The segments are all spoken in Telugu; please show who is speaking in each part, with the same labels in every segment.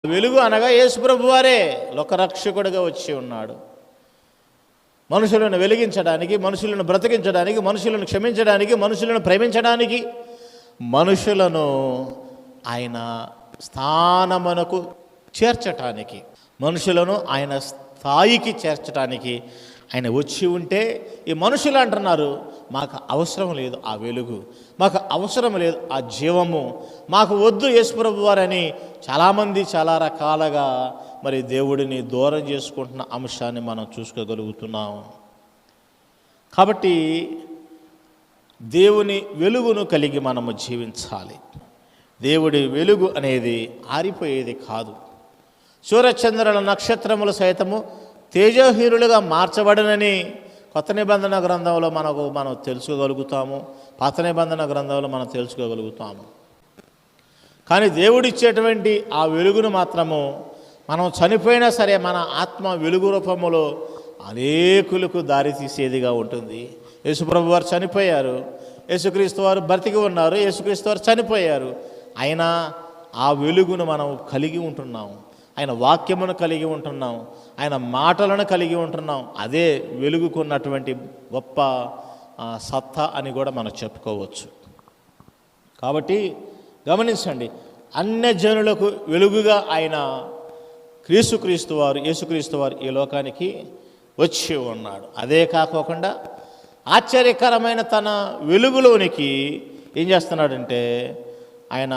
Speaker 1: వెలుగు అనగా యేసుప్రభు వారే లోకరక్షకుడిగా వచ్చి ఉన్నాడు. మనుషులను వెలిగించడానికి, మనుషులను బ్రతికించడానికి, మనుషులను క్షమించడానికి, మనుషులను ప్రేమించడానికి, మనుషులను ఆయన స్థానమునకు చేర్చటానికి, మనుషులను ఆయన స్థాయికి చేర్చడానికి ఆయన వచ్చి ఉంటే, ఈ మనుషులు అంటున్నారు మాకు అవసరం లేదు ఆ వెలుగు, మాకు అవసరం లేదు ఆ జీవము, మాకు వద్దు యేసుప్రభు వారని చాలామంది చాలా రకాలుగా మరి దేవుడిని దూరం చేసుకుంటున్న అంశాన్ని మనం చూసుకోగలుగుతున్నాం. కాబట్టి దేవుని వెలుగును కలిగి మనము జీవించాలి. దేవుడి వెలుగు అనేది ఆరిపోయేది కాదు. సూర్యచంద్రుల నక్షత్రములు సైతము తేజోహీనులుగా మార్చబడనని కొత్త నిబంధన గ్రంథంలో మనం తెలుసుకోగలుగుతాము, పాత నిబంధన గ్రంథంలో మనం తెలుసుకోగలుగుతాము. కానీ దేవుడిచ్చేటువంటి ఆ వెలుగును మాత్రము మనం చనిపోయినా సరే మన ఆత్మ వెలుగు రూపములో అనేకులకు దారి తీసేదిగా ఉంటుంది. యేసుప్రభు వారు చనిపోయారు, యేసుక్రీస్తు వారు బ్రతికి ఉన్నారు, యేసుక్రీస్తు వారు చనిపోయారు. అయినా ఆ వెలుగును మనం కలిగి ఉంటున్నాము, ఆయన వాక్యమును కలిగి ఉంటున్నాం, ఆయన మాటలను కలిగి ఉంటున్నాం. అదే వెలుగుకున్నటువంటి గొప్ప సత్తా అని కూడా మనం చెప్పుకోవచ్చు. కాబట్టి గమనించండి, అన్యజనులకు వెలుగుగా ఆయన యేసుక్రీస్తు వారు ఈ లోకానికి వచ్చి ఉన్నాడు. అదే కాకోకుండా ఆశ్చర్యకరమైన తన వెలుగులోనికి ఏం చేస్తున్నాడంటే ఆయన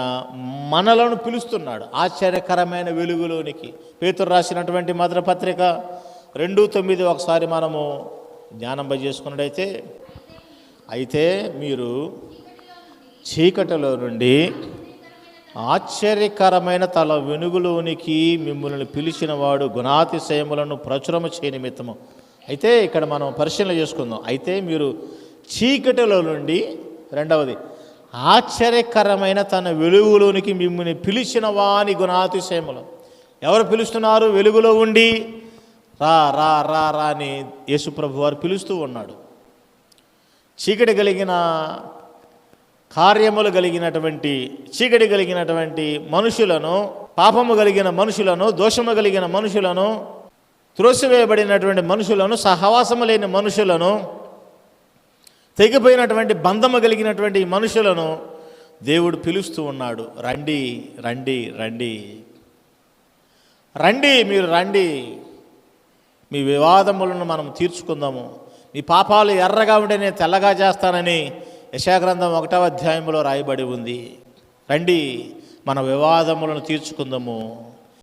Speaker 1: మనలను పిలుస్తున్నాడు. ఆశ్చర్యకరమైన వెలుగులోనికి పేతురు రాసినటువంటి మొదటి పత్రిక 2:9 ఒకసారి మనము ధ్యానం చేసుకున్నట్టయితే, అయితే మీరు చీకటిలో నుండి ఆశ్చర్యకరమైన తల వెలుగులోనికి మిమ్మల్ని పిలిచిన వాడు గుణాతిశయములను ప్రచురము చేయ నిమిత్తము. అయితే ఇక్కడ మనం పరిశీలన చేసుకుందాం. అయితే మీరు చీకటిలో నుండి, రెండవది ఆశ్చర్యకరమైన తన వెలుగులోనికి మిమ్మల్ని పిలిచిన వాని గుణాతిశయములు. ఎవరు పిలుస్తున్నారు? వెలుగులో ఉండి రా రా రా రా అని యేసుప్రభు వారు పిలుస్తూ ఉన్నాడు. చీకటి కలిగిన కార్యములు కలిగినటువంటి, చీకటి కలిగినటువంటి మనుషులను, పాపము కలిగిన మనుషులను, దోషము కలిగిన మనుషులను, త్రోసివేయబడినటువంటి మనుషులను, సహవాసము లేని మనుషులను, తెగిపోయినటువంటి బంధము కలిగినటువంటి మనుషులను దేవుడు పిలుస్తూ ఉన్నాడు. రండి రండి రండి రండి, మీరు రండి, మీ వివాదములను మనం తీర్చుకుందాము, మీ పాపాలు ఎర్రగా ఉంటే నేను తెల్లగా చేస్తానని యెషయా గ్రంథం 1వ అధ్యాయంలో రాయబడి ఉంది. రండి మన వివాదములను తీర్చుకుందాము.